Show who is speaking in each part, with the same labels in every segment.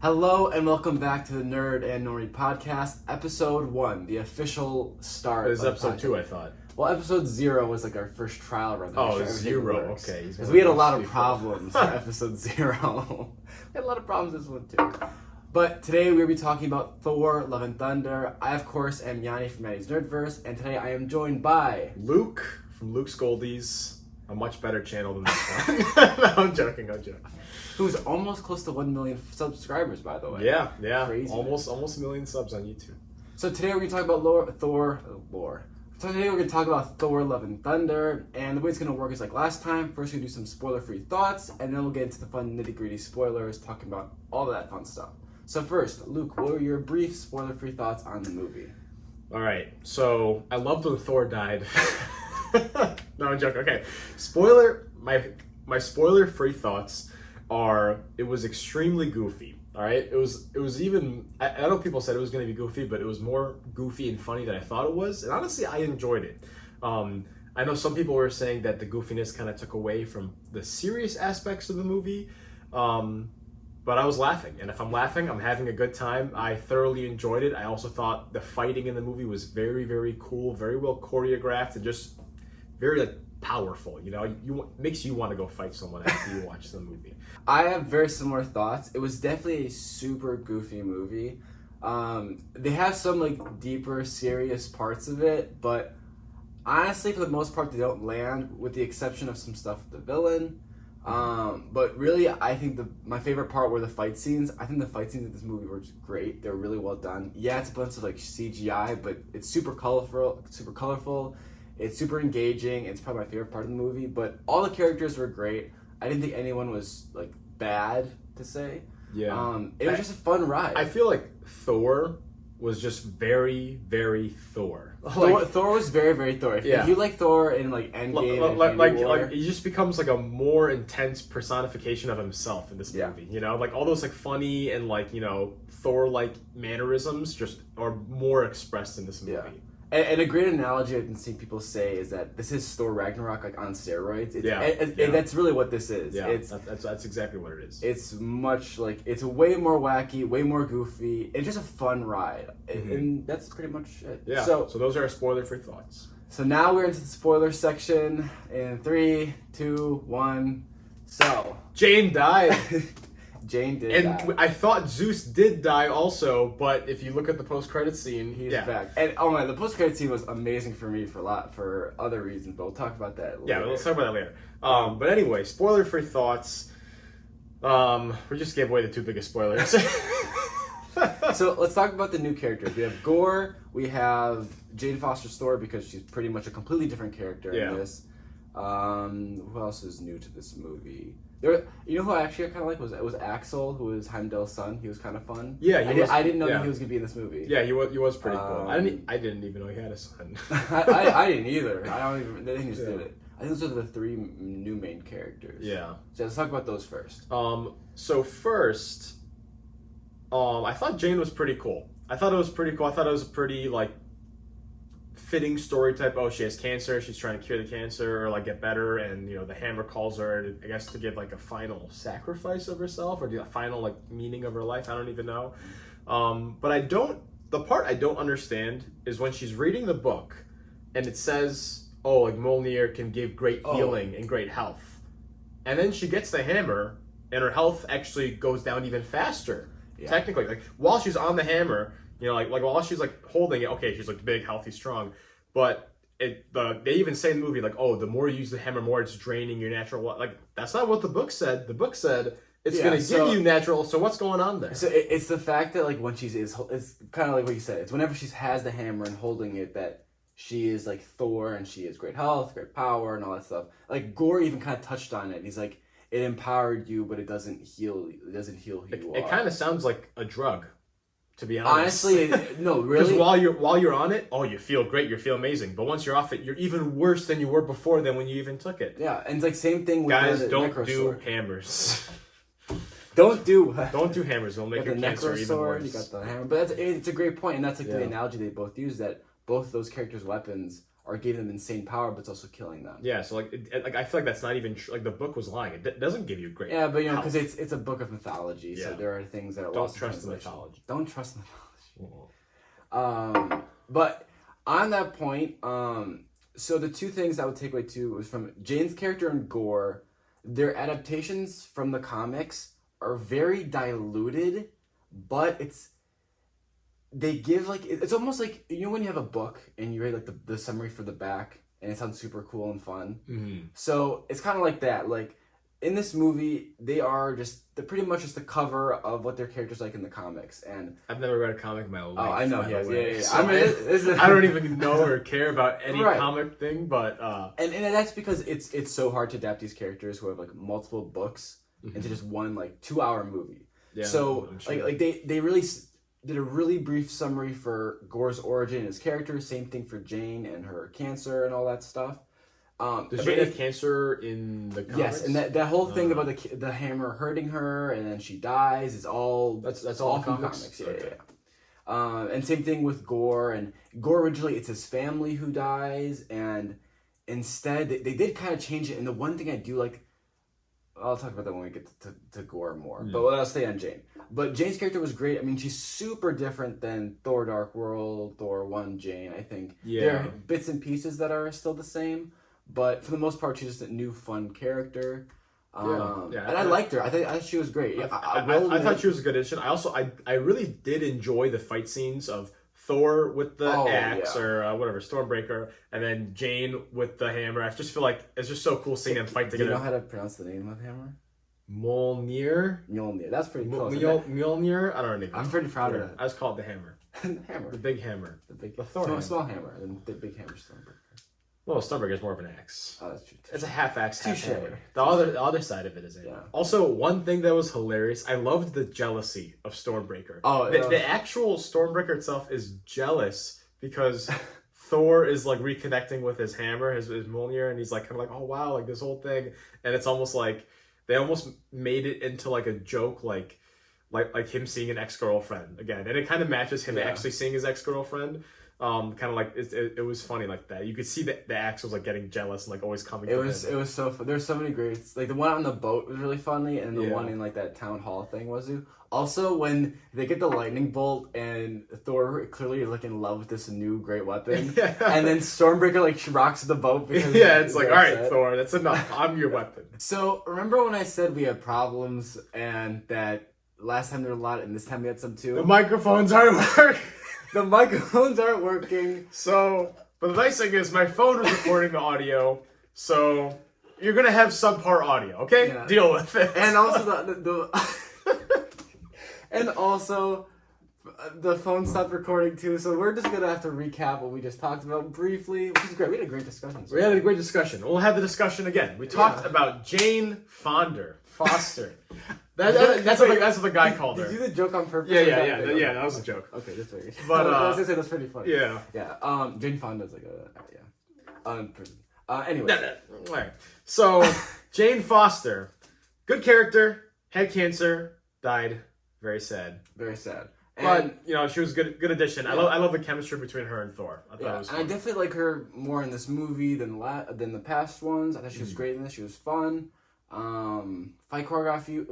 Speaker 1: Hello and welcome back to the Nerd and Normie podcast, episode 1, the official start.
Speaker 2: It was episode 2, I thought.
Speaker 1: Well, episode 0 was like our first trial run.
Speaker 2: Oh, 0, okay.
Speaker 1: Because we had a lot of problems for episode 0. We had a lot of problems this one too. But today we'll be talking about Thor, Love and Thunder. I, of course, am Yanni from Yanni's Nerdverse, and today I am joined by...
Speaker 2: Luke from Luke's Goldies. A much better channel than this one. No, I'm joking.
Speaker 1: Who's almost close to 1 million subscribers, by the way.
Speaker 2: Yeah.
Speaker 1: Crazy.
Speaker 2: Almost 1 million subs on YouTube.
Speaker 1: So today we're going to talk about Thor. So today we're going to talk about Thor, Love and Thunder, and the way it's going to work is like last time. First we're going to do some spoiler-free thoughts, and then we'll get into the fun nitty-gritty spoilers, talking about all that fun stuff. So first, Luke, what were your brief spoiler-free thoughts on the movie?
Speaker 2: Alright, so I loved when Thor died. No, I'm joking. Okay, spoiler, my spoiler-free thoughts are, it was extremely goofy. All right, it was even, I know people said it was going to be goofy, but it was more goofy and funny than I thought it was, and honestly I enjoyed it. I know some people were saying that the goofiness kind of took away from the serious aspects of the movie, but I was laughing, and if I'm laughing, I'm having a good time. I thoroughly enjoyed it. I also thought the fighting in the movie was very, very cool, very well choreographed, and just very powerful. You know, makes you want to go fight someone after you watch the movie.
Speaker 1: I have very similar thoughts. It was definitely a super goofy movie. They have some deeper, serious parts of it, but honestly, for the most part, they don't land, with the exception of some stuff with the villain. But really, I think my favorite part were the fight scenes. I think the fight scenes in this movie were just great. They were really well done. Yeah, it's a bunch of CGI, but it's super colorful. It's super engaging. It's probably my favorite part of the movie. But all the characters were great. I didn't think anyone was bad to say.
Speaker 2: Yeah.
Speaker 1: It was just a fun ride.
Speaker 2: I feel like Thor was just very, very Thor.
Speaker 1: Thor was very, very Thor. If you like Thor in Endgame,
Speaker 2: he just becomes a more intense personification of himself in this movie. You know, all those funny and Thor mannerisms just are more expressed in this movie.
Speaker 1: Yeah. And a great analogy I've been seeing people say is that this is Thor Ragnarok on steroids. That's really what this is.
Speaker 2: Yeah, that's exactly what it is.
Speaker 1: It's much it's way more wacky, way more goofy, and just a fun ride. Mm-hmm. And that's pretty much it.
Speaker 2: Yeah. So those are our spoiler-free thoughts.
Speaker 1: So now we're into the spoiler section in 3, 2, 1. So
Speaker 2: Jane died.
Speaker 1: Jane did die.
Speaker 2: And I thought Zeus did die also, but if you look at the post-credit scene,
Speaker 1: he's back. And oh my, the post-credit scene was amazing for me for other reasons, but we'll talk about that later.
Speaker 2: Yeah, let's talk about that later. But anyway, spoiler-free thoughts. We just gave away the 2 biggest spoilers.
Speaker 1: So let's talk about the new characters. We have Gore, we have Jane Foster's Thor, because she's pretty much a completely different character in this. Who else is new to this movie? You know who I actually kind of like was Axel, who was Heimdall's son. He was kind of fun.
Speaker 2: Yeah,
Speaker 1: I didn't know that he was gonna be in this movie.
Speaker 2: Yeah, he was pretty cool. I didn't even know he had a son.
Speaker 1: I didn't either. They just did it. I think those are the 3 new main characters.
Speaker 2: Yeah.
Speaker 1: So let's talk about those first.
Speaker 2: So first, I thought Jane was pretty cool. I thought it was a pretty fitting story type. Oh, she has cancer, she's trying to cure the cancer or get better, and the hammer calls her, I guess, to give a final sacrifice of herself, or a final meaning of her life. I don't even know. But the part I don't understand is when she's reading the book and it says, Mjolnir can give great healing and great health, and then she gets the hammer and her health actually goes down even faster. Technically, while she's on the hammer, while she's holding it, okay, she's big, healthy, strong, but they even say in the movie the more you use the hammer, more it's draining your natural. That's not what the book said. The book said it's going to give you natural. So what's going on there?
Speaker 1: So it's the fact that when it's kind of like what you said. It's whenever she has the hammer and holding it that she is Thor, and she has great health, great power, and all that stuff. Gore even kind of touched on it. He's it empowered you, but it doesn't heal. It doesn't heal who you are.
Speaker 2: It kind of sounds like a drug, to be honest.
Speaker 1: Honestly, no, really.
Speaker 2: Because while you're on it, you feel great, you feel amazing. But once you're off it, you're even worse than you were before than when you even took it.
Speaker 1: Yeah, and it's same thing with
Speaker 2: guys. Don't
Speaker 1: necro
Speaker 2: do
Speaker 1: sword.
Speaker 2: Hammers.
Speaker 1: Don't do
Speaker 2: hammers. They'll make your cancer even worse.
Speaker 1: You got the hammer, but it's a great point, and that's the analogy they both use, that both those characters' weapons or gave them insane power, but it's also killing them.
Speaker 2: Yeah, so like I feel like that's not even true. Like the book was lying. It doesn't give you great.
Speaker 1: Yeah, but
Speaker 2: health.
Speaker 1: because it's a book of mythology, so there are things that are
Speaker 2: don't trust the mythology.
Speaker 1: Don't trust the mythology. But on that point, so the two things I would take away too was from Jane's character and Gore. Their adaptations from the comics are very diluted, but they give like it's almost like when you have a book and you read like the summary for the back and it sounds super cool and fun.
Speaker 2: Mm-hmm.
Speaker 1: So it's kind of like that. Like in this movie, they're pretty much just the cover of what their characters like in the comics. And
Speaker 2: I've never read a comic in my life.
Speaker 1: Oh, I know. Yeah.
Speaker 2: So
Speaker 1: I mean,
Speaker 2: I don't even know or care about any comic thing, but
Speaker 1: and that's because it's so hard to adapt these characters who have like multiple books into just one like 2-hour movie. Yeah. So sure. like they really did a really brief summary for Gore's origin and his character. Same thing for Jane and her cancer and all that stuff.
Speaker 2: Does Jane have cancer in the comics?
Speaker 1: Yes, and that whole thing about the hammer hurting her and then she dies is all
Speaker 2: that's all from comics.
Speaker 1: Yeah. And same thing with Gore. And Gore originally it's his family who dies, and instead they did kind of change it. And the one thing I do like, I'll talk about that when we get to Gore more. But I'll stay on Jane. But Jane's character was great. I mean, she's super different than Thor: Dark World, Thor 1 Jane. I think there are bits and pieces that are still the same. But for the most part, she's just a new, fun character. And I liked her. I thought she was great.
Speaker 2: I thought she was a good addition. I really did enjoy the fight scenes of Thor with the axe or whatever, Stormbreaker, and then Jane with the hammer. I just feel like it's just so cool seeing them fight together.
Speaker 1: Do you know how to pronounce the name of the hammer?
Speaker 2: Mjolnir.
Speaker 1: That's pretty close.
Speaker 2: Mjolnir? I don't know.
Speaker 1: I'm pretty proud of that.
Speaker 2: I just call it the hammer.
Speaker 1: The hammer.
Speaker 2: The big hammer.
Speaker 1: The Thor hammer. Small hammer. And the big hammer Stormbreaker.
Speaker 2: Well, Stormbreaker is more of an axe.
Speaker 1: Oh, that's true.
Speaker 2: It's a half axe, half
Speaker 1: Touché.
Speaker 2: hammer. The other side of it is it. Yeah. Also, one thing that was hilarious, I loved the jealousy of Stormbreaker.
Speaker 1: Oh,
Speaker 2: the actual Stormbreaker itself is jealous because Thor is like reconnecting with his hammer, his Mjolnir, and he's like kind of like, oh wow, like this whole thing, and it's almost like they almost made it into like a joke, like him seeing an ex-girlfriend again, and it kind of matches him actually seeing his ex-girlfriend. Kind of like it was funny like that. You could see that the axe was like getting jealous and like always coming.
Speaker 1: It was so fun. There's so many greats. Like the one on the boat was really funny, and the one in like that town hall thing was. Also, when they get the lightning bolt and Thor clearly is like in love with this new great weapon, and then Stormbreaker like rocks the boat because
Speaker 2: it's like, all right, Thor, that's enough. I'm your weapon.
Speaker 1: So remember when I said we had problems and that last time there were a lot and this time we had some too?
Speaker 2: The microphones aren't working.
Speaker 1: The microphones aren't working.
Speaker 2: So, but the nice thing is my phone is recording the audio, so you're going to have subpar audio, okay? Yeah. Deal with it.
Speaker 1: And also and also the phone stopped recording too, so we're just going to have to recap what we just talked about briefly, which is great. We had a great discussion.
Speaker 2: We had a great discussion. We'll have the discussion again. We talked about Jane Foster. That's what the guy called her.
Speaker 1: Did you do the joke on purpose?
Speaker 2: Yeah, that was a joke.
Speaker 1: Okay, that's very good.
Speaker 2: But
Speaker 1: I was gonna say that's pretty funny.
Speaker 2: Yeah.
Speaker 1: Jane Fonda's like anyway.
Speaker 2: All right. So Jane Foster, good character, had cancer, died. Very sad.
Speaker 1: Very sad.
Speaker 2: But she was good addition. Yeah. I love the chemistry between her and Thor. I thought it was fun.
Speaker 1: And I definitely like her more in this movie than the past ones. I thought she was great in this. She was fun. Fight choreography.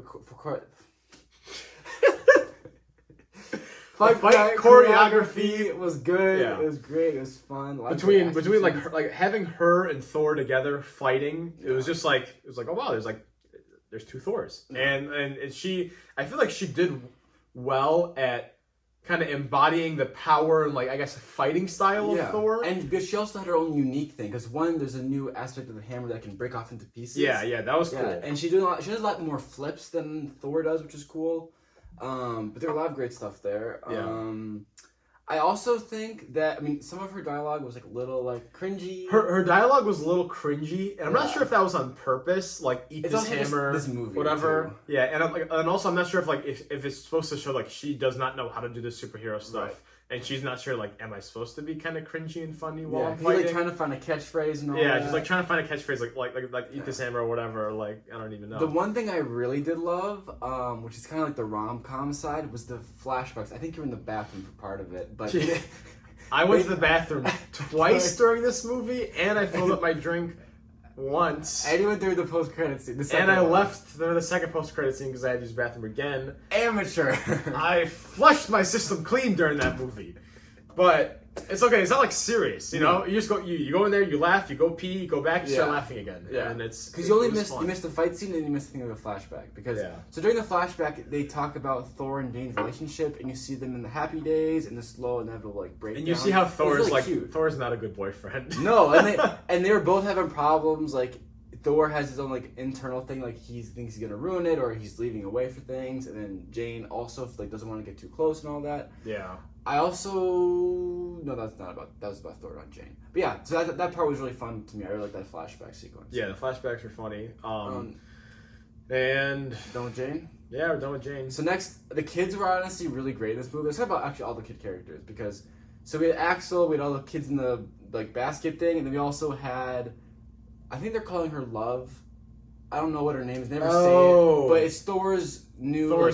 Speaker 1: Fight choreography was good. Yeah. It was great. It was fun.
Speaker 2: Between like having her and Thor together fighting, it was just like oh wow, there's two Thors, and I feel like she did well at kind of embodying the power and I guess fighting style of Thor.
Speaker 1: And because she also had her own unique thing. Because there's a new aspect of the hammer that can break off into pieces.
Speaker 2: Yeah, that was cool.
Speaker 1: And she does a lot more flips than Thor does, which is cool. But there are a lot of great stuff there. I also think that some of her dialogue was a little cringy.
Speaker 2: Her dialogue was a little cringy, and I'm not sure if that was on purpose. Eat
Speaker 1: it's
Speaker 2: this hammer,
Speaker 1: this movie,
Speaker 2: whatever. Too. Yeah, and also I'm not sure if it's supposed to show she does not know how to do the superhero stuff, and she's not sure am I supposed to be kind of cringy and funny while I'm fighting?
Speaker 1: She's trying to find a catchphrase and all.
Speaker 2: Yeah, she's trying to find a catchphrase like eat this hammer or whatever. I don't even know.
Speaker 1: The one thing I really did love, which is kind of the rom-com side, was the flashbacks. I think you were in the bathroom for part of it, but
Speaker 2: I went to the bathroom twice during this movie, and I filled up my drink once.
Speaker 1: And you went through the post-credit scene.
Speaker 2: And I left the second post-credit scene because I had to use the bathroom again.
Speaker 1: Amateur.
Speaker 2: I flushed my system clean during that movie. But it's okay. It's not like serious, you know. You just go. You go in there. You laugh. You go pee. You go back. You start laughing again.
Speaker 1: Yeah,
Speaker 2: and it's
Speaker 1: because you missed the fight scene and you missed the thing of a flashback. Because so during the flashback they talk about Thor and Jane's relationship and you see them in the happy days and the slow inevitable like breakdown.
Speaker 2: And you see how Thor's
Speaker 1: really
Speaker 2: like
Speaker 1: cute.
Speaker 2: Thor's not a good boyfriend.
Speaker 1: No, and they were both having problems. Like Thor has his own like internal thing, like he thinks he's gonna ruin it or he's leaving away for things, and then Jane also like doesn't want to get too close and all that.
Speaker 2: Yeah.
Speaker 1: I also no, that was about Thor, not Jane. But yeah, so that part was really fun to me. I really like that flashback sequence.
Speaker 2: Yeah, the flashbacks were funny. And
Speaker 1: done with Jane.
Speaker 2: Yeah, we're done with Jane.
Speaker 1: So next, the kids were honestly really great in this movie. Let's talk about actually all the kid characters because so we had Axel, we had all the kids in the like basket thing, and then we also had, I think they're calling her Love. I don't know what her name is. Never say it, but it's Thor's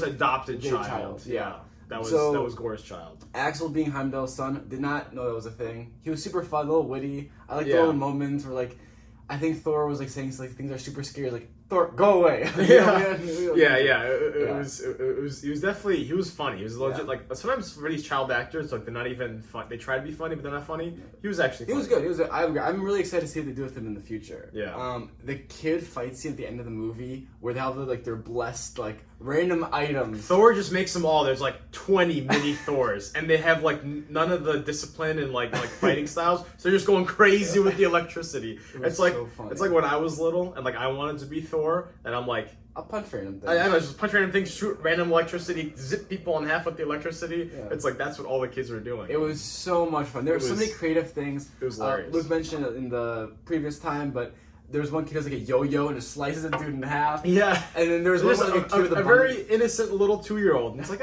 Speaker 2: adopted child.
Speaker 1: Yeah.
Speaker 2: That was Gore's child.
Speaker 1: Axel being Heimdall's son, did not know that was a thing. He was super fun, a little witty. I like the little moments where like, I think Thor was like saying like things are super scary, like Thor, go away.
Speaker 2: It was definitely, he was funny. He was legit like sometimes for these child actors like they're not even fun. They try to be funny but they're not funny. He was actually funny.
Speaker 1: He was good. He was. I'm really excited to see what they do with him in the future.
Speaker 2: Yeah.
Speaker 1: The kid fight scene at the end of the movie where they have like their blessed like random items.
Speaker 2: Thor just makes them all. There's like 20 mini Thors, and they have like none of the discipline and like fighting styles. So they're just going crazy with the electricity. It's like so funny. It's like when I was little and like I wanted to be Thor, and I'm like,
Speaker 1: I'll punch random things.
Speaker 2: I know, just punch random things, shoot random electricity, zip people in half with the electricity. Yeah. It's like that's what all the kids were doing.
Speaker 1: It was so much fun. There were so many creative things.
Speaker 2: It was hilarious.
Speaker 1: Luke mentioned it in the previous time, but there was one kid who has like a yo-yo and just slices a dude in half.
Speaker 2: Yeah.
Speaker 1: And then there was one like
Speaker 2: a very innocent little 2-year-old. And it's like,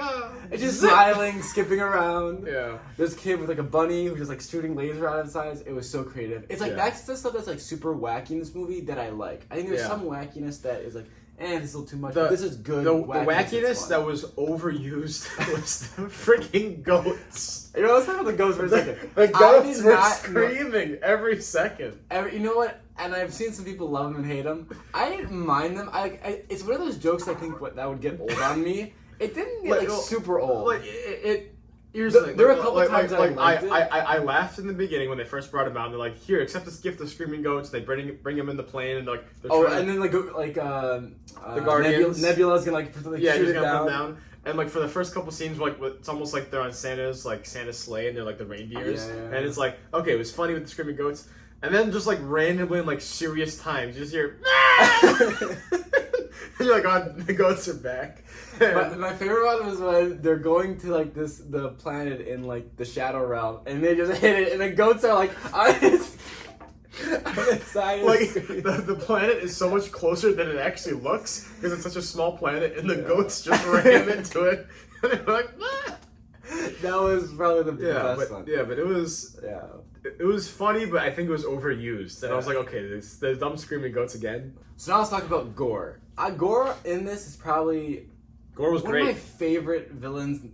Speaker 1: it's just smiling, skipping around.
Speaker 2: Yeah.
Speaker 1: There's a kid with like a bunny who's just like shooting laser out of his eyes. It was so creative. It's like that's the stuff that's like super wacky in this movie that I like. I think there's some wackiness that is like, this is a little too much. This is good.
Speaker 2: The wackiness that was overused was the freaking goats.
Speaker 1: You know, let's talk about the goats for a second.
Speaker 2: The goats were screaming every second.
Speaker 1: You know what? And I've seen some people love them and hate them. I didn't mind them. It's one of those jokes I think that would get old on me. It didn't get super old.
Speaker 2: Like here's the thing.
Speaker 1: There were a couple times
Speaker 2: I laughed in the beginning when they first brought him out. And they're like, "Here, accept this gift of screaming goats." They bring him in the plane and like.
Speaker 1: And then the
Speaker 2: Guardians.
Speaker 1: Nebula's gonna shoot it down.
Speaker 2: And like for the first couple scenes, like it's almost like they're on Santa's sleigh and they're like the reindeers. And it's like, okay, it was funny with the screaming goats. And then just like randomly in like serious times, you just hear and you're like, oh, the goats are back.
Speaker 1: My favorite one was when they're going to like the planet in like the Shadow Realm and they just hit it and the goats are like on the side.
Speaker 2: Like the planet is so much closer than it actually looks because it's such a small planet and the goats just ram into it and they're like, ah!
Speaker 1: That was probably the best one.
Speaker 2: Yeah, but it was it was funny, but I think it was overused. And I was like, okay, the dumb screaming goats again.
Speaker 1: So now let's talk about Gore. Gore in this is probably
Speaker 2: Gore was
Speaker 1: one
Speaker 2: great.
Speaker 1: of my favorite villains.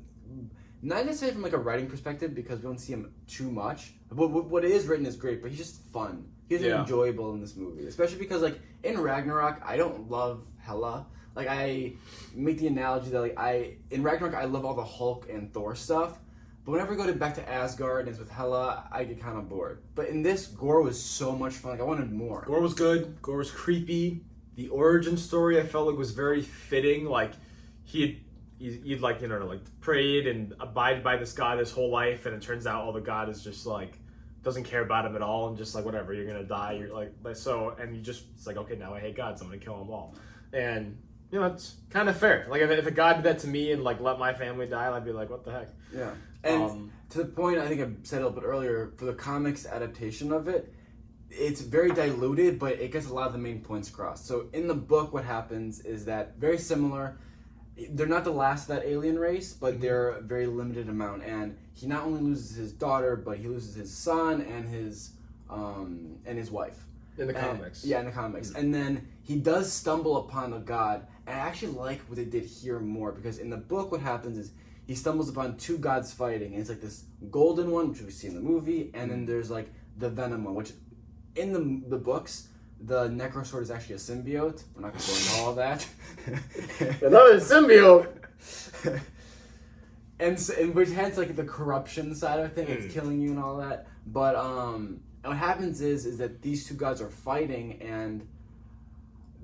Speaker 1: Not necessarily from like a writing perspective because we don't see him too much. But what is written is great, but he's just fun. He's enjoyable in this movie, especially because like in Ragnarok, I don't love Hela. Like I make the analogy that like in Ragnarok I love all the Hulk and Thor stuff, but whenever I go back to Asgard and it's with Hela, I get kind of bored. But in this, Gore was so much fun. Like I wanted more.
Speaker 2: Gore was good. Gore was creepy. The origin story I felt like was very fitting. Like he'd like prayed and abided by this god his whole life, and it turns out all the god is just like doesn't care about him at all and just like whatever, you're gonna die. You're like so, and you just it's like okay, now I hate gods. I'm gonna kill them all, and. You know, it's kind of fair. Like, if a god did that to me and, like, let my family die, I'd be like, what the heck?
Speaker 1: Yeah. And to the point, I think I said a little bit earlier, for the comics adaptation of it, it's very diluted, but it gets a lot of the main points across. So, in the book, what happens is that, very similar, they're not the last of that alien race, but they're a very limited amount. And he not only loses his daughter, but he loses his son and his wife.
Speaker 2: In the comics.
Speaker 1: Yeah, in the comics. And then he does stumble upon a god. And I actually like what they did here more because in the book what happens is he stumbles upon two gods fighting, and it's like this golden one, which we see in the movie, and then there's like the venom one, which in the books, the Necrosword is actually a symbiote. We're not going to go into all of that.
Speaker 2: Another symbiote.
Speaker 1: and which has like the corruption side of it, it's killing you and all that. But what happens is that these two gods are fighting, and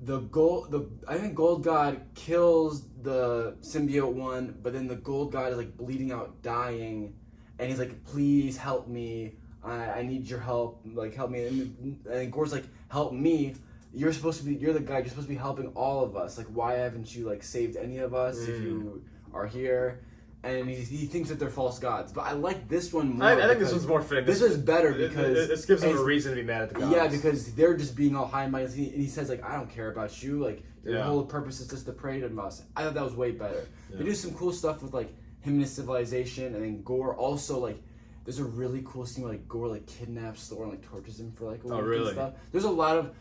Speaker 1: I think Gold God kills the symbiote one, but then the Gold God is like bleeding out, dying, and he's like, "Please help me. I need your help. Like, help me." And Gore's like, "Help me. You're the guy. You're supposed to be helping all of us. Like, why haven't you like saved any of us if you are here?" And he thinks that they're false gods. But I like this one more.
Speaker 2: I think this one's more fitting.
Speaker 1: This is better because
Speaker 2: this gives him a reason to be mad at the gods.
Speaker 1: Yeah, because they're just being all high and mighty. And he says like, "I don't care about you. Like, your whole purpose is just to pray to us." I thought that was way better. They do some cool stuff with like him and his civilization, and then Gore also like. There's a really cool scene where like Gore like kidnaps Thor and like tortures him for like a week and stuff. There's a lot of,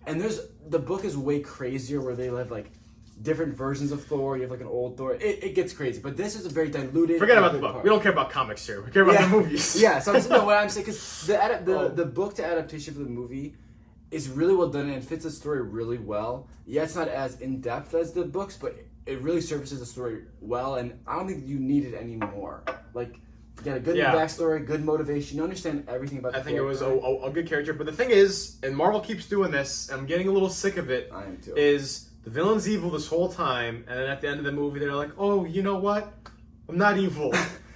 Speaker 1: and the book is way crazier where they have like different versions of Thor. You have like an old Thor. It gets crazy, but this is a very diluted.
Speaker 2: Forget about the book. We don't care about comics here. We care about the movies.
Speaker 1: Yeah, so what I'm saying because the book to adaptation for the movie is really well done and it fits the story really well. Yeah, it's not as in depth as the books, but it really services the story well, and I don't think you need it anymore. Like. You got a good backstory, good motivation. You understand everything about the
Speaker 2: character. I think it was a good character. But the thing is, and Marvel keeps doing this, I'm getting a little sick of it,
Speaker 1: I am too.
Speaker 2: Is the villain's evil this whole time, and then at the end of the movie, they're like, "Oh, you know what? I'm not evil.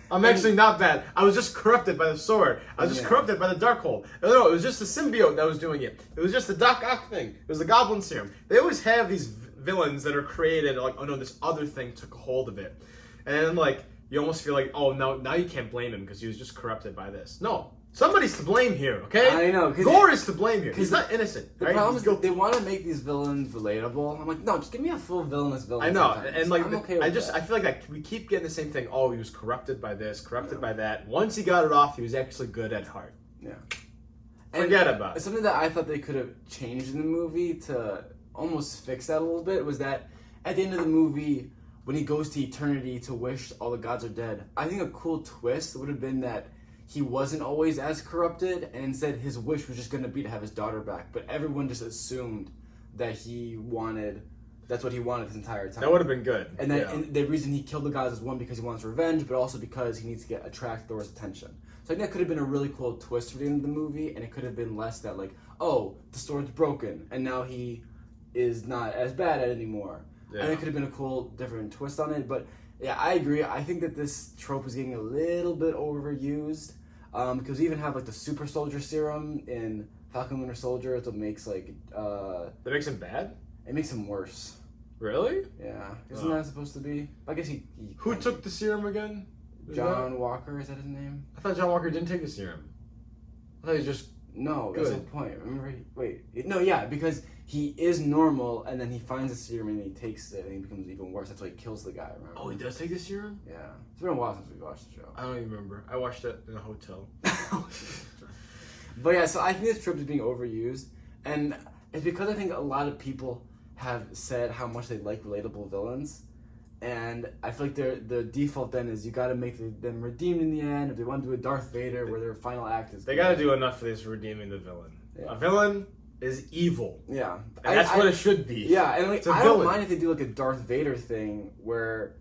Speaker 2: I'm actually not bad. I was just corrupted by the sword. I was just corrupted by the Darkhold. No, it was just the symbiote that was doing it. It was just the Doc Ock thing. It was the Goblin Serum." They always have these villains that are created, like, "Oh no, this other thing took a hold of it." And like, you almost feel like, oh, now you can't blame him because he was just corrupted by this. No. Somebody's to blame here, okay?
Speaker 1: I know.
Speaker 2: Gore is to blame here. He's not innocent.
Speaker 1: The problem is they want to make these villains relatable. I'm like, no, just give me a full villainous villain.
Speaker 2: I know.
Speaker 1: Sometimes.
Speaker 2: And like,
Speaker 1: I'm okay with that.
Speaker 2: I feel like we keep getting the same thing. Oh, he was corrupted by this, corrupted by that. Once he got it off, he was actually good at heart.
Speaker 1: Yeah.
Speaker 2: Forget about it.
Speaker 1: Something that I thought they could have changed in the movie to almost fix that a little bit was that at the end of the movie, when he goes to eternity to wish all the gods are dead, I think a cool twist would have been that he wasn't always as corrupted, and instead his wish was just going to be to have his daughter back. But everyone just assumed that that's what he wanted his entire time.
Speaker 2: That would have been good.
Speaker 1: And the reason he killed the gods is one, because he wants revenge, but also because he needs to attract Thor's attention. So I think that could have been a really cool twist for the end of the movie, and it could have been less that like, oh, the sword's broken, and now he is not as bad at it anymore. Yeah. And it could have been a cool, different twist on it. But yeah, I agree. I think that this trope is getting a little bit overused. Because we even have like the super soldier serum in Falcon Winter Soldier. It makes like
Speaker 2: that makes him bad?
Speaker 1: It makes him worse.
Speaker 2: Really?
Speaker 1: Yeah. Isn't that supposed to be? I guess he
Speaker 2: who took the serum again?
Speaker 1: John Walker, is that his name?
Speaker 2: I thought John Walker didn't take the serum. I thought he just
Speaker 1: No,
Speaker 2: good.
Speaker 1: That's the point. Remember because he is normal, and then he finds the serum and he takes it, and he becomes even worse. That's why he kills the guy. Remember?
Speaker 2: Oh, he does take the serum?
Speaker 1: Yeah. It's been a while since we watched the show.
Speaker 2: I don't even remember. I watched it in a hotel.
Speaker 1: But yeah, so I think this trope is being overused, and it's because I think a lot of people have said how much they like relatable villains, and I feel like the default then is you got to make them redeemed in the end. If they want to do a Darth Vader where their final act is,
Speaker 2: they got to do enough for this redeeming the villain. Yeah. A villain is evil.
Speaker 1: Yeah,
Speaker 2: and that's what it should be.
Speaker 1: Yeah, and like I don't mind if they do like a Darth Vader thing where.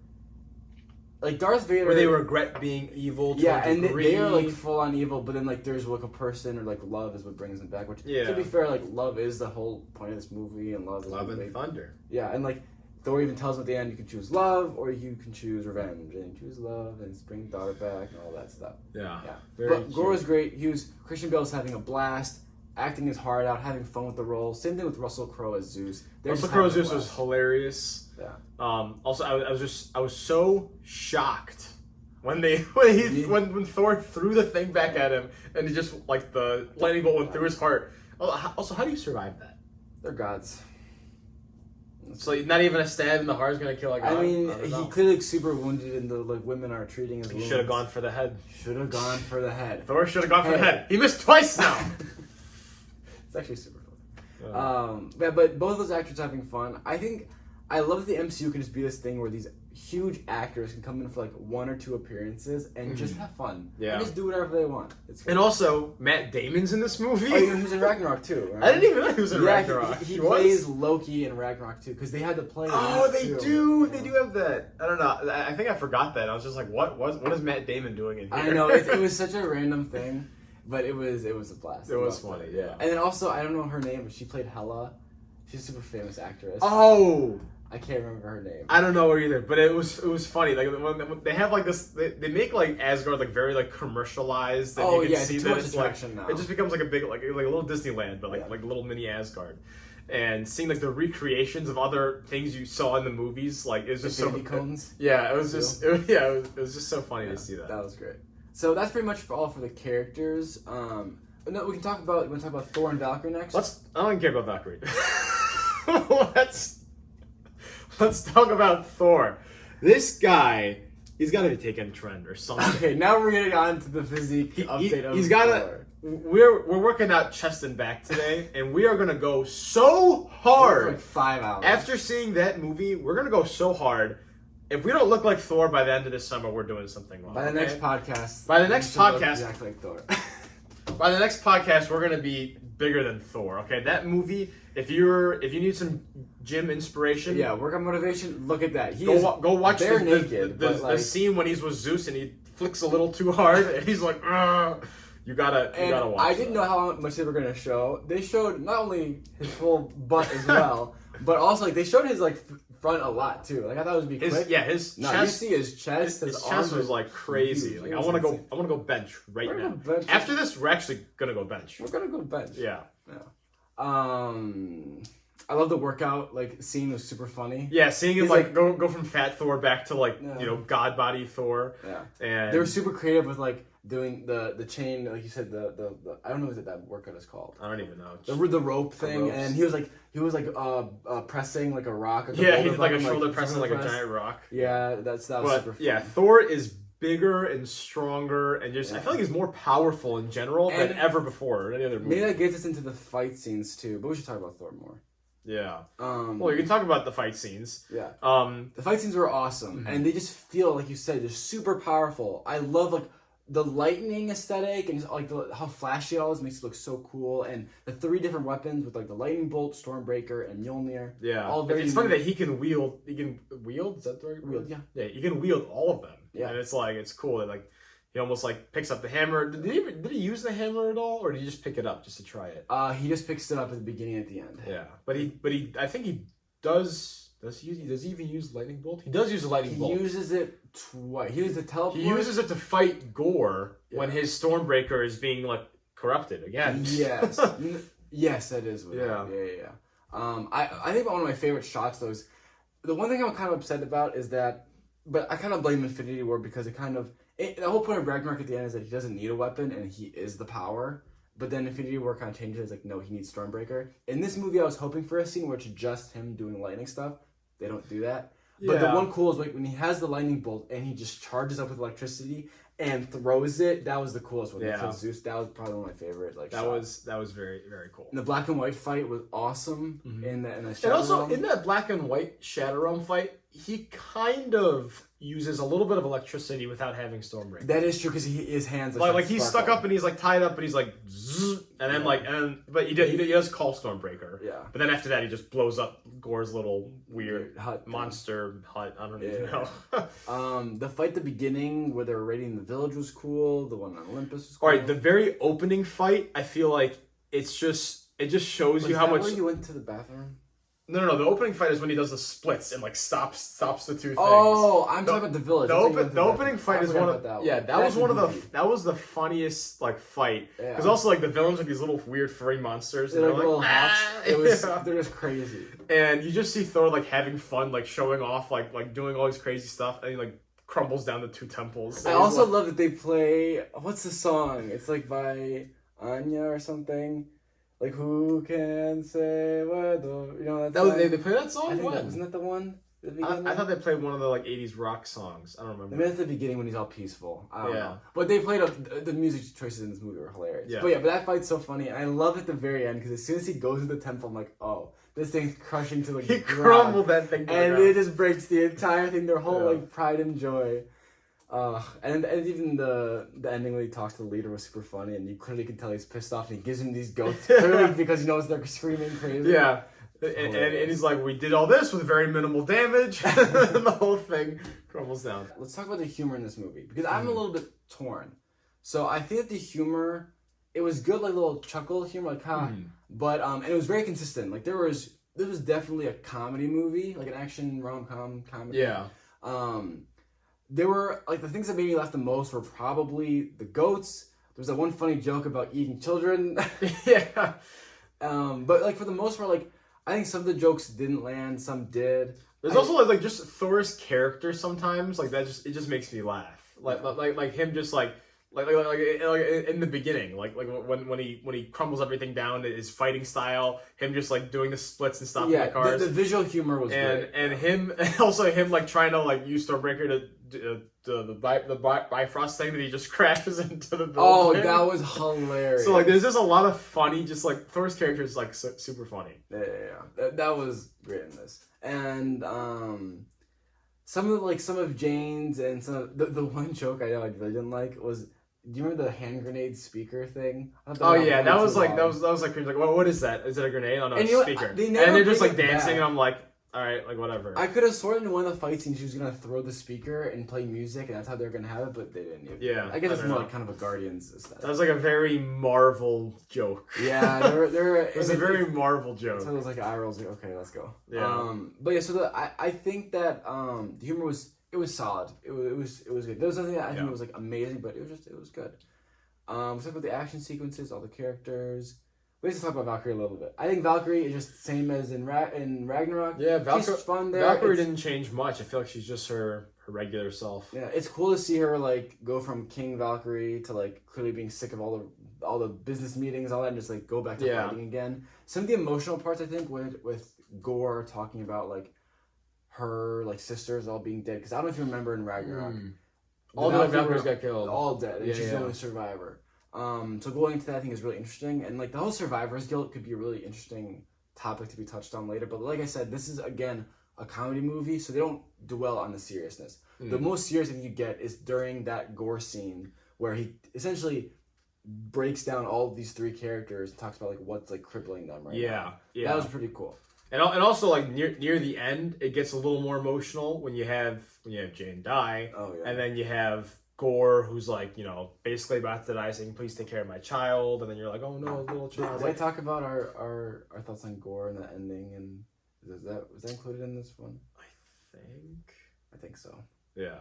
Speaker 1: Like Darth Vader,
Speaker 2: where they regret being evil. To a degree.
Speaker 1: They are like full on evil, but then like there's like a person or like love is what brings them back. Which to be fair, like love is the whole point of this movie, and love
Speaker 2: and thunder.
Speaker 1: Yeah, and like Thor even tells him at the end, you can choose love or you can choose revenge, and choose love and bring daughter back and all that stuff.
Speaker 2: Yeah.
Speaker 1: But Gore was great. Christian Bale was having a blast, acting his heart out, having fun with the role. Same thing with Russell Crowe as Zeus.
Speaker 2: Russell Crowe as Zeus was hilarious.
Speaker 1: Yeah.
Speaker 2: Also, I was so shocked when Thor threw the thing back at him, and he just like the lightning bolt went through his heart. Also, how do you survive that?
Speaker 1: They're gods.
Speaker 2: So not even a stab in the heart is gonna kill a god.
Speaker 1: I mean, he clearly super wounded, and the like women are treating his wounds.
Speaker 2: He should have gone for the head.
Speaker 1: Should have gone for the head.
Speaker 2: Thor should have gone for the head. He missed twice now.
Speaker 1: It's actually super fun. But both those actors are having fun. I love that the MCU can just be this thing where these huge actors can come in for like 1 or 2 appearances and just have fun.
Speaker 2: Yeah.
Speaker 1: And just do whatever they want. It's
Speaker 2: And also, Matt Damon's in this movie.
Speaker 1: Oh, you know, he was in Ragnarok too. Right?
Speaker 2: I didn't even know he was in Ragnarok.
Speaker 1: He
Speaker 2: was?
Speaker 1: plays Loki in Ragnarok too because they had to play.
Speaker 2: Oh, they
Speaker 1: too.
Speaker 2: do. They do have that. I don't know. I think I forgot that. I was just like, what is Matt Damon doing in here?
Speaker 1: I know it was such a random thing, but it was a blast.
Speaker 2: It was funny, yeah.
Speaker 1: And then also, I don't know her name, but she played Hela. She's a super famous actress.
Speaker 2: Oh.
Speaker 1: I can't remember her name.
Speaker 2: I don't know her either, but it was funny. Like when they have like this, they make like Asgard like very like commercialized. And you can see
Speaker 1: it's
Speaker 2: that
Speaker 1: too much
Speaker 2: it's
Speaker 1: attraction
Speaker 2: like
Speaker 1: now.
Speaker 2: it just becomes like a big like a little Disneyland, but like a little mini Asgard. And seeing like the recreations of other things you saw in the movies, like it was just
Speaker 1: baby cones.
Speaker 2: Yeah, it was just it was just so funny to see that.
Speaker 1: That was great. So that's pretty much all for the characters. No, we can talk about. You want to talk about Thor and Valkyrie next?
Speaker 2: I don't care about Valkyrie. Let's talk about Thor. This guy, he's got to be taking a trend or something.
Speaker 1: Okay, now we're getting on to the physique update of
Speaker 2: He's got
Speaker 1: Thor.
Speaker 2: We're working out chest and back today, and we are gonna go so hard.
Speaker 1: For like 5 hours.
Speaker 2: After seeing that movie, we're gonna go so hard. If we don't look like Thor by the end of this summer, we're doing something wrong.
Speaker 1: By the next podcast.
Speaker 2: By the next
Speaker 1: we should look
Speaker 2: podcast.
Speaker 1: exactly like Thor.
Speaker 2: By the next podcast, we're gonna be bigger than Thor. Okay, that movie. If you need some gym inspiration,
Speaker 1: Yeah, workout motivation. Look at that.
Speaker 2: go watch
Speaker 1: bare
Speaker 2: the
Speaker 1: naked.
Speaker 2: the
Speaker 1: but, like,
Speaker 2: scene when he's with Zeus and he flicks a little too hard and he's like, "Ugh." You gotta watch.
Speaker 1: I didn't know how much they were gonna show. They showed not only his full butt as well, but also like they showed his like front a lot too. Like I thought it would be quick.
Speaker 2: His
Speaker 1: No,
Speaker 2: chest.
Speaker 1: you see his chest.
Speaker 2: His
Speaker 1: arms
Speaker 2: chest was
Speaker 1: are
Speaker 2: like crazy.
Speaker 1: huge.
Speaker 2: Like
Speaker 1: It
Speaker 2: I
Speaker 1: was
Speaker 2: want to go.
Speaker 1: insane.
Speaker 2: I want to go bench right
Speaker 1: We're
Speaker 2: now.
Speaker 1: gonna bench.
Speaker 2: After this, we're actually gonna go bench.
Speaker 1: We're gonna go bench.
Speaker 2: Yeah.
Speaker 1: I love the workout like scene was super funny.
Speaker 2: Yeah, seeing him
Speaker 1: He's
Speaker 2: like go from fat Thor back to like
Speaker 1: Yeah.
Speaker 2: God body Thor.
Speaker 1: Yeah.
Speaker 2: And
Speaker 1: They were super creative with like doing the chain, like you said, the I don't know what that workout is called.
Speaker 2: I don't even know.
Speaker 1: The rope thing,
Speaker 2: ropes.
Speaker 1: and he was like pressing like a rock. Like
Speaker 2: Yeah, he's like a shoulder pressing like a giant rock.
Speaker 1: Yeah, that was super fun.
Speaker 2: Yeah, Thor is bigger and stronger and just I feel like he's more powerful in general than
Speaker 1: And
Speaker 2: ever before in any other movie.
Speaker 1: Maybe that gets us into the fight scenes too, but we should talk about Thor more.
Speaker 2: Yeah.
Speaker 1: Well,
Speaker 2: you can talk about the fight scenes.
Speaker 1: Yeah.
Speaker 2: The
Speaker 1: fight scenes were awesome, and they just feel like you said, they're super powerful. I love like the lightning aesthetic and just, like how flashy it all is makes it look so cool, and the 3 different weapons with like the lightning bolt, Stormbreaker, and Mjolnir.
Speaker 2: Yeah.
Speaker 1: All very
Speaker 2: it's funny that he can wield. He can wield. Is that the right word?
Speaker 1: Yeah.
Speaker 2: Yeah. You can wield all of them.
Speaker 1: Yeah.
Speaker 2: And it's cool that like he almost like picks up the hammer. Did he use the hammer at all, or did he just pick it up just to try it?
Speaker 1: He just picks it up at the beginning and at the end.
Speaker 2: Yeah. But he I think he does. Does he even use lightning bolt? He does use a lightning bolt.
Speaker 1: He uses it twice. He uses the teleport.
Speaker 2: He uses it to fight Gore when his Stormbreaker is being like corrupted again.
Speaker 1: Yes. Yes, that is what Yeah. I think one of my favorite shots though is the one thing I'm kind of upset about is that, but I kind of blame Infinity War because the whole point of Ragnarok at the end is that he doesn't need a weapon and he is the power. But then Infinity War kind of changes, like, no, he needs Stormbreaker. In this movie, I was hoping for a scene where it's just him doing lightning stuff. They don't do that. But the one cool is like when he has the lightning bolt and he just charges up with electricity and throws it. That was the coolest one. Yeah. Zeus, that was probably one of my favorite. Like
Speaker 2: that was very, very cool.
Speaker 1: And the black and white fight was awesome in the
Speaker 2: and
Speaker 1: Shadow
Speaker 2: also
Speaker 1: Realm.
Speaker 2: in that black and white Shadow Realm fight, he kind of uses a little bit of electricity without having Stormbreaker.
Speaker 1: That is true because his hands
Speaker 2: like he's stuck up and he's like tied up and he's like zzz, and then but he does call Stormbreaker.
Speaker 1: Yeah.
Speaker 2: But then after that he just blows up Gore's little weird
Speaker 1: hut
Speaker 2: monster hut. I don't even know.
Speaker 1: The fight at the beginning where they were raiding the village was cool. The one on Olympus was cool.
Speaker 2: All right, the very opening fight, I feel like it just shows you how much.
Speaker 1: Where you went to the bathroom?
Speaker 2: No. The opening fight is when he does the splits and like stops the two things.
Speaker 1: Oh, I'm talking about the village.
Speaker 2: The opening fight is one of that was the funniest like fight because also like the villains are these little weird furry monsters.
Speaker 1: They're
Speaker 2: and
Speaker 1: like little hops.
Speaker 2: Yeah.
Speaker 1: They're just crazy.
Speaker 2: And you just see Thor like having fun, like showing off, like doing all this crazy stuff, and he like crumbles down the 2 temples.
Speaker 1: I also love that they play. What's the song? It's like by Anya or something. Like who can say what the
Speaker 2: they play that song?
Speaker 1: Wasn't that the one?
Speaker 2: I thought they played one of the like 80s rock songs. I don't remember.
Speaker 1: Maybe at the beginning when he's all peaceful. I don't know.
Speaker 2: Yeah.
Speaker 1: But they played the music choices in this movie were hilarious.
Speaker 2: Yeah.
Speaker 1: But that fight's so funny. And I love at the very end because as soon as he goes into the temple, I'm like, oh, this thing's crushing to the
Speaker 2: He
Speaker 1: ground.
Speaker 2: crumbled that thing to the
Speaker 1: And
Speaker 2: ground.
Speaker 1: it just breaks the entire thing, their whole
Speaker 2: Yeah.
Speaker 1: like pride and joy. And even the ending when he talks to the leader was super funny, and you clearly can tell he's pissed off, and he gives him these goats clearly because he knows they're screaming crazy.
Speaker 2: Yeah. And he's like, we did all this with very minimal damage. And the whole thing crumbles down.
Speaker 1: Let's talk about the humor in this movie, because I'm a little bit torn. So I think that the humor, it was good, like little chuckle humor, like but and it was very consistent. Like this was definitely a comedy movie, like an action rom-com comedy.
Speaker 2: Yeah.
Speaker 1: There were like the things that made me laugh the most were probably the goats. There was that one funny joke about eating children.
Speaker 2: Yeah.
Speaker 1: But like for the most part, like I think some of the jokes didn't land, some did.
Speaker 2: There's also like just Thor's character sometimes, like that it just makes me laugh. Like him just like in the beginning, like when he crumbles everything down, his fighting style, him just like doing the splits and stopping the cars.
Speaker 1: The visual humor was great.
Speaker 2: And him also him like trying to like use Stormbreaker to the Bifrost thing that he just crashes into the building.
Speaker 1: Oh, that was hilarious.
Speaker 2: So like there's just a lot of funny, just like Thor's character is like super funny.
Speaker 1: Yeah. That was great in this. And some of Jane's and some of the one joke I really didn't like was, do you remember the hand grenade speaker thing?
Speaker 2: Oh yeah, that was like cringe. Like, what is that? Is it a grenade? Oh no, it's a speaker. And they're just like dancing, and I'm like, all right, like whatever.
Speaker 1: I could have sworn in one of the fight scenes she was gonna throw the speaker and play music, and that's how they're gonna have it, but they didn't.
Speaker 2: Yeah,
Speaker 1: I guess it's more like kind of a Guardians aesthetic.
Speaker 2: That was like a very Marvel joke.
Speaker 1: Yeah, it
Speaker 2: was a very Marvel joke.
Speaker 1: So it was like eye rolls. Like, okay, let's go.
Speaker 2: Yeah.
Speaker 1: But yeah, so I think that the humor was solid. It was good. There was nothing that I think was like amazing, but it was good. Let's talk about the action sequences, all the characters. Let's just talk about Valkyrie a little bit. I think Valkyrie is just the same as in Ragnarok.
Speaker 2: Yeah, Valkyrie.
Speaker 1: She's fun there.
Speaker 2: Valkyrie didn't change much. I feel like she's just her regular self.
Speaker 1: Yeah, it's cool to see her like go from King Valkyrie to like clearly being sick of all the business meetings, all that, and just like go back to fighting again. Some of the emotional parts, I think, with Gore talking about like her like sisters all being dead, because I don't know if you remember in Ragnarok,
Speaker 2: all the Valkyries got killed,
Speaker 1: all dead, and she's the only survivor. So going into that, I think is really interesting, and like the whole survivor's guilt could be a really interesting topic to be touched on later. But like I said, this is again a comedy movie, so they don't dwell on the seriousness. The most serious thing you get is during that Gore scene where he essentially breaks down all of these three characters and talks about like what's like crippling them right now. Yeah, that was pretty cool.
Speaker 2: And also like near the end, it gets a little more emotional when you have Jane die. Oh yeah. And then you have Gore, who's like, basically about to die, saying, "Please take care of my child," and then you're like, "Oh no, little child."
Speaker 1: Did I talk about our thoughts on Gore and the ending, and was that included in this one? I think so.
Speaker 2: Yeah.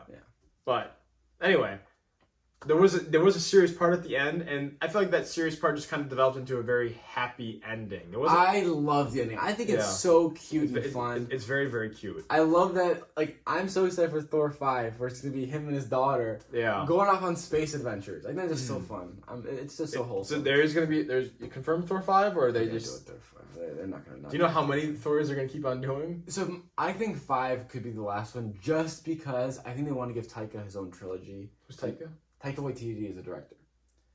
Speaker 2: But anyway, there was a serious part at the end, and I feel like that serious part just kind of developed into a very happy ending.
Speaker 1: I love the ending. I think it's so cute and fun.
Speaker 2: It's very, very cute.
Speaker 1: I love that. Like, I'm so excited for Thor 5, where it's gonna be him and his daughter going off on space adventures. I think that's just so fun. It's just so wholesome.
Speaker 2: So you confirmed Thor 5, or are they just?
Speaker 1: They're not gonna.
Speaker 2: Do you know how many Thors they're gonna keep on doing?
Speaker 1: So I think 5 could be the last one, just because I think they want to give Taika his own trilogy.
Speaker 2: Who's Taika?
Speaker 1: Taika Waititi is a director.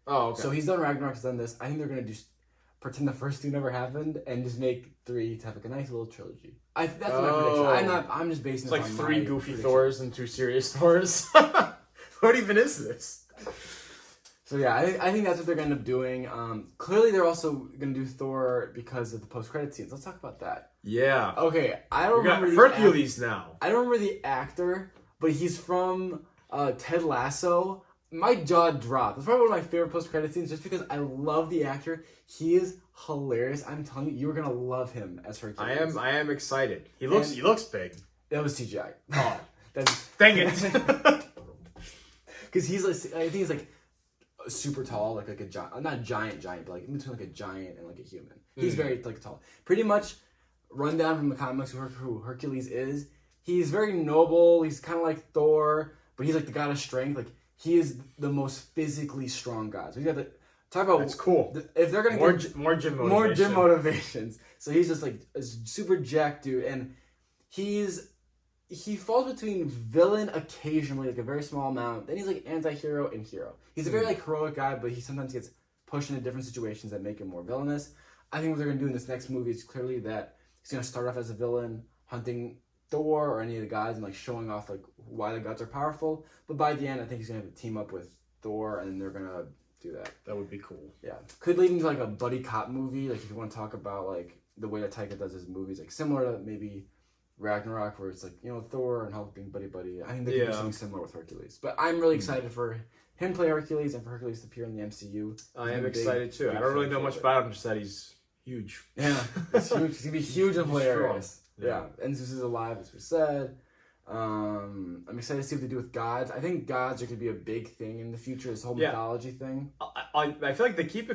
Speaker 2: Oh, okay.
Speaker 1: So he's done Ragnarok, he's done this. I think they're gonna just pretend the first two never happened and just make 3 to have like a nice little trilogy. That's my prediction. I'm just basing it on
Speaker 2: 3 goofy Thors and 2 serious Thors. What even is this?
Speaker 1: So yeah, I think that's what they're gonna end up doing. Clearly, they're also gonna do Thor because of the post-credit scenes. Let's talk about that.
Speaker 2: Yeah.
Speaker 1: Okay, I don't remember
Speaker 2: Hercules now.
Speaker 1: I don't remember the actor, but he's from Ted Lasso. My jaw dropped. That's probably one of my favorite post-credit scenes, just because I love the actor. He is hilarious. I'm telling you, you're gonna love him as Hercules.
Speaker 2: I am excited. He looks big.
Speaker 1: That was CGI.
Speaker 2: Oh, dang it!
Speaker 1: Because he's like, I think he's like super tall, like a giant, not giant, but like in between like a giant and like a human. He's very like tall. Pretty much run down from the comics who Hercules is. He's very noble. He's kind of like Thor, but he's like the god of strength. Like he is the most physically strong god. So you got to talk about.
Speaker 2: That's cool.
Speaker 1: If they're gonna
Speaker 2: get more gym
Speaker 1: motivations. So he's just like a super jacked dude, and he falls between villain occasionally, like a very small amount. Then he's like anti-hero and hero. He's a very like heroic guy, but he sometimes gets pushed into different situations that make him more villainous. I think what they're gonna do in this next movie is clearly that he's gonna start off as a villain, hunting Thor or any of the gods and like showing off like why the gods are powerful. But by the end, I think he's gonna have to team up with Thor, and they're gonna do that.
Speaker 2: That would be cool.
Speaker 1: Yeah, could lead into like a buddy cop movie. Like if you want to talk about like the way that Taika does his movies, like similar to maybe Ragnarok, where it's like Thor and Hulk being buddy. I think they could do something similar with Hercules. But I'm really excited for him play Hercules and for Hercules to appear in the MCU.
Speaker 2: I am excited too. I don't really know much about him, just that he's huge.
Speaker 1: Yeah, he's huge. He's gonna be huge and hilarious. Yeah, and Zeus is alive, as we said. I'm excited to see what they do with gods. I think gods are gonna be a big thing in the future. This whole mythology thing.
Speaker 2: I feel like they keep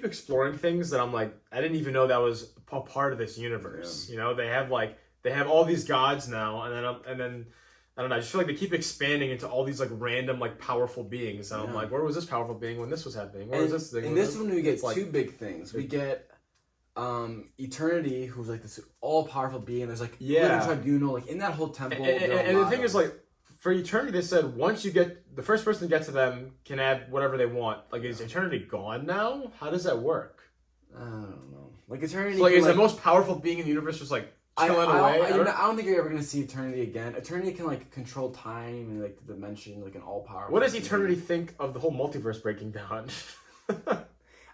Speaker 2: exploring things that I'm like, I didn't even know that was a part of this universe.
Speaker 1: Yeah.
Speaker 2: They have all these gods now, and then I don't know. I just feel like they keep expanding into all these like random like powerful beings, and I'm like, where was this powerful being when this was happening? Where was this thing?
Speaker 1: In this one, we get two big things. We get Eternity, who's like this all-powerful being. There's like living tribunal, like in that whole temple.
Speaker 2: And the thing is, like, for Eternity, they said once you get the first person to get to them can add whatever they want. Like, is Eternity gone now? How does that work?
Speaker 1: I don't know. Like Eternity,
Speaker 2: so, like, is the most powerful being in the universe just like chilling away?
Speaker 1: I don't think you're ever gonna see Eternity again. Eternity can like control time and like the dimension, like an all-powerful.
Speaker 2: What does Eternity think of the whole multiverse breaking down?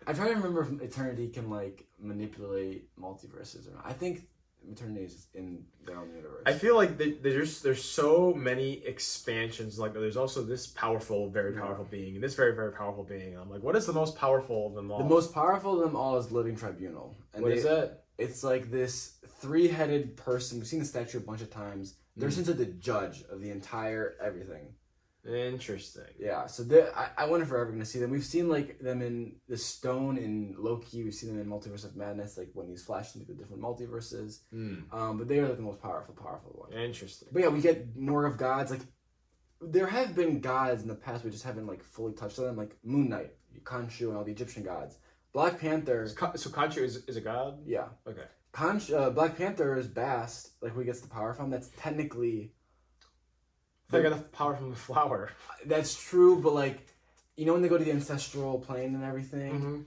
Speaker 1: I'm trying to remember if Eternity can like manipulate multiverses or not. I think Eternity is just in their own universe.
Speaker 2: I feel like there's so many expansions. Like there's also this powerful, very powerful being, and this very, very powerful being. And I'm like, what is the most powerful of them all?
Speaker 1: The most powerful of them all is Living Tribunal. And
Speaker 2: what is that?
Speaker 1: It's like this three-headed person. We've seen the statue a bunch of times. They're essentially the judge of the entire everything.
Speaker 2: Interesting.
Speaker 1: Yeah, so I wonder if we're ever going to see them. We've seen like them in the Stone in Loki. We've seen them in Multiverse of Madness, like when he's flashed into the different multiverses. But they are like the most powerful one.
Speaker 2: Interesting.
Speaker 1: But yeah, we get more of gods. Like there have been gods in the past, we just haven't like fully touched on them, like Moon Knight, Khonshu, and all the Egyptian gods. Black Panther.
Speaker 2: So Khonshu is a god?
Speaker 1: Yeah.
Speaker 2: Okay.
Speaker 1: Black Panther is Bast, like who he gets the power from. That's technically.
Speaker 2: They got the power from the flower.
Speaker 1: That's true, but like, when they go to the ancestral plane and everything,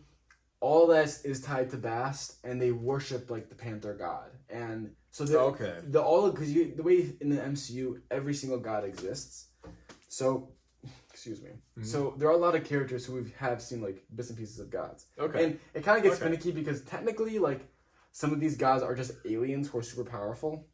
Speaker 1: all that is tied to Bast, and they worship like the Panther god, and so because the way in the MCU every single god exists, so excuse me, so there are a lot of characters who we have seen like bits and pieces of gods, and it kind of gets finicky because technically like some of these gods are just aliens who are super powerful,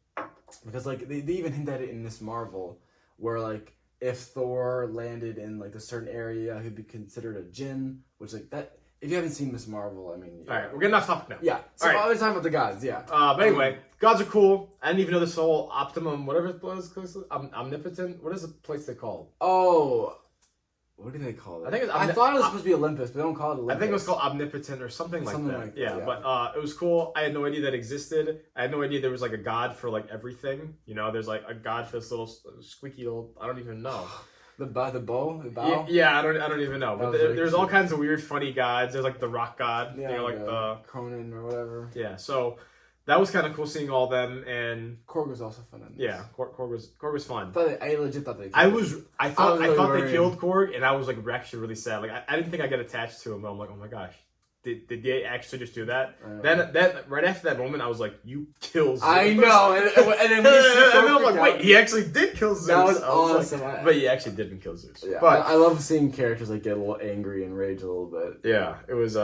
Speaker 1: because like they even hint at it in Miss Marvel. Where like if Thor landed in like a certain area, he'd be considered a djinn, which like that. If you haven't seen Miss Marvel, I mean,
Speaker 2: all right, we're getting off topic now.
Speaker 1: Yeah, so I was talking about the gods. Yeah.
Speaker 2: But anyway, gods are cool. I didn't even know this whole Optimum, whatever it was, omnipotent. What is the place they called?
Speaker 1: Oh, what do they call it? I thought it was supposed to be Olympus, but they don't call it Olympus.
Speaker 2: I think it was called Omnipotent or something like that. Yeah, but it was cool. I had no idea that existed. I had no idea there was like a god for like everything. There's like a god for this little squeaky little. I don't even know.
Speaker 1: The bow.
Speaker 2: Yeah, I don't even know. But there's all kinds of weird, funny gods. There's like the rock god.
Speaker 1: Yeah, like the Conan or whatever.
Speaker 2: Yeah, so. That was kind of cool seeing all them, and
Speaker 1: Korg was also fun.
Speaker 2: Yeah, Korg was fun.
Speaker 1: I legit thought they.
Speaker 2: I thought they killed Korg, and I was like actually really sad. Like I didn't think I got attached to him, but I'm like, oh my gosh, did they actually just do that? Then right after that moment, I was like, you killed Zeus.
Speaker 1: I know, and then
Speaker 2: and I'm like, wait, he actually did kill Zeus.
Speaker 1: That was awesome.
Speaker 2: But he actually didn't kill Zeus.
Speaker 1: Yeah,
Speaker 2: but
Speaker 1: I love seeing characters like get a little angry and rage a little bit.
Speaker 2: Yeah, it was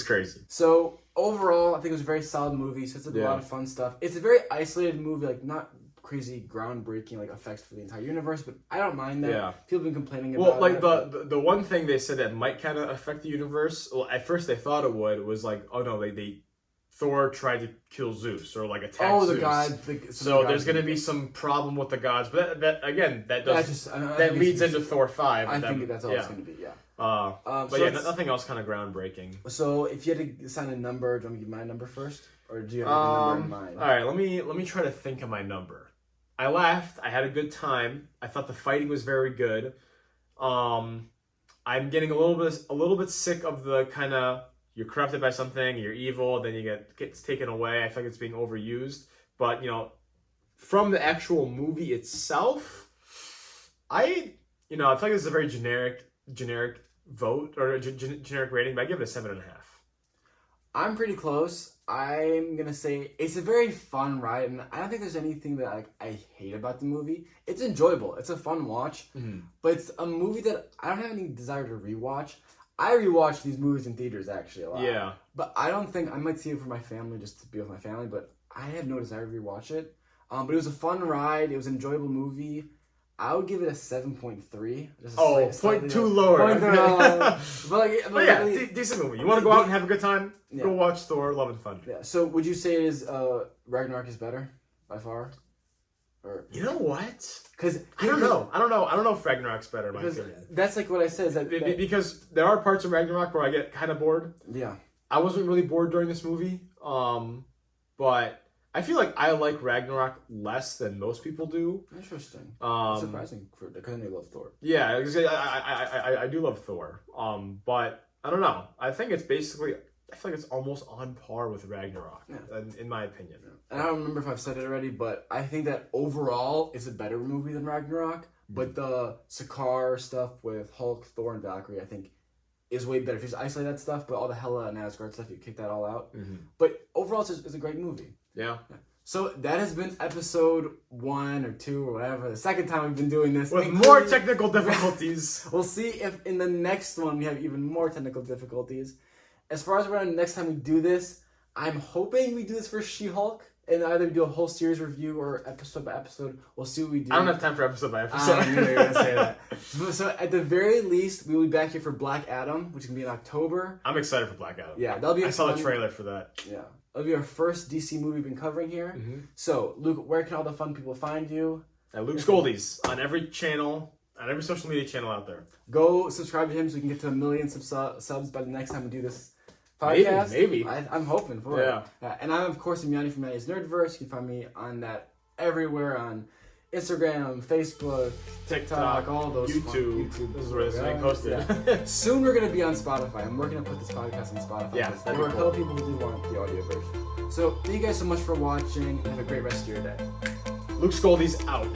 Speaker 2: crazy.
Speaker 1: So. Overall, I think it was a very solid movie. So it's a lot of fun stuff. It's a very isolated movie, like not crazy groundbreaking like effects for the entire universe, but I don't mind that. Yeah. People have been complaining about
Speaker 2: it. Well, like the one thing they said that might kind of affect the universe. Well, at first they thought it would was like, oh no, they Thor tried to kill Zeus or like attack Zeus.
Speaker 1: Oh, the gods.
Speaker 2: So there's going to be some problem with the gods, but that again, that leads into Thor 5.
Speaker 1: I think that's all it's going to be. Yeah.
Speaker 2: Nothing else kind of groundbreaking.
Speaker 1: So if you had to assign a number, do you want me to give my number first, or do you have a number in mind?
Speaker 2: All right, let me try to think of my number. I laughed. I had a good time. I thought the fighting was very good. I'm getting a little bit sick of the kind of you're corrupted by something, you're evil, then you gets taken away. I feel like it's being overused. But from the actual movie itself, I feel like this is a very generic vote or a generic rating, but I give it a 7.5.
Speaker 1: I'm pretty close. I'm gonna say it's a very fun ride, and I don't think there's anything that I hate about the movie. It's enjoyable. It's a fun watch, but it's a movie that I don't have any desire to rewatch. I rewatch these movies in theaters actually a lot.
Speaker 2: Yeah.
Speaker 1: But I don't think I might see it for my family just to be with my family. But I have no desire to rewatch it. But it was a fun ride. It was an enjoyable movie. I would give it a 7.3.
Speaker 2: Oh, point two lower. But yeah, decent movie. You want to go out and have a good time? Yeah. Go watch Thor, Love and Thunder.
Speaker 1: Yeah. So would you say it is Ragnarok is better by far? Or
Speaker 2: you know what?
Speaker 1: Because
Speaker 2: I don't know if Ragnarok's better in my opinion.
Speaker 1: That's like what I said. Is that
Speaker 2: because there are parts of Ragnarok where I get kind of bored.
Speaker 1: Yeah.
Speaker 2: I wasn't really bored during this movie. But I feel like I like Ragnarok less than most people do.
Speaker 1: Interesting. Surprising because I love Thor.
Speaker 2: Yeah, I do love Thor. But I don't know. I think it's basically. I feel like it's almost on par with Ragnarok, in my opinion.
Speaker 1: And I don't remember if I've said it already, but I think that overall it's a better movie than Ragnarok. But the Sakaar stuff with Hulk, Thor, and Valkyrie, I think, is way better. If you just isolate that stuff, but all the Hela and Asgard stuff, you kick that all out. But overall, it's a great movie.
Speaker 2: Yeah.
Speaker 1: So that has been episode 1 or 2 or whatever. The second time we've been doing this.
Speaker 2: With more technical difficulties.
Speaker 1: We'll see if in the next one we have even more technical difficulties. As far as we're on next time we do this, I'm hoping we do this for She-Hulk. And either we do a whole series review or episode by episode. We'll see what we do.
Speaker 2: I don't have time for episode by episode.
Speaker 1: I knew you were going to say that. So at the very least, we will be back here for Black Adam, which is going to be in October.
Speaker 2: I'm excited for Black Adam.
Speaker 1: Yeah, that'll be
Speaker 2: I saw the trailer for that.
Speaker 1: Yeah. It'll be our first DC movie we've been covering here. So, Luke, where can all the fun people find you?
Speaker 2: At Luke Scoldies on every channel, on every social media channel out there.
Speaker 1: Go subscribe to him so we can get to 1 million subs by the next time we do this podcast.
Speaker 2: Maybe.
Speaker 1: I'm hoping for it. And I'm, of course, Yanni from Yanni's Nerdverse. You can find me on that everywhere on Instagram, Facebook, TikTok, all those.
Speaker 2: YouTube. This is where this is being posted.
Speaker 1: Yeah. Soon we're going to be on Spotify. I'm working to put this podcast on Spotify.
Speaker 2: Yeah,
Speaker 1: there are a couple people who do want the audio version. So thank you guys so much for watching and have a great rest of your day.
Speaker 2: Luke Scoldies out.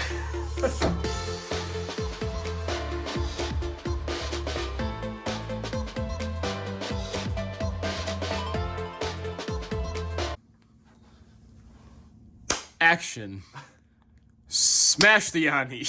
Speaker 3: Action. Smash the Yanni.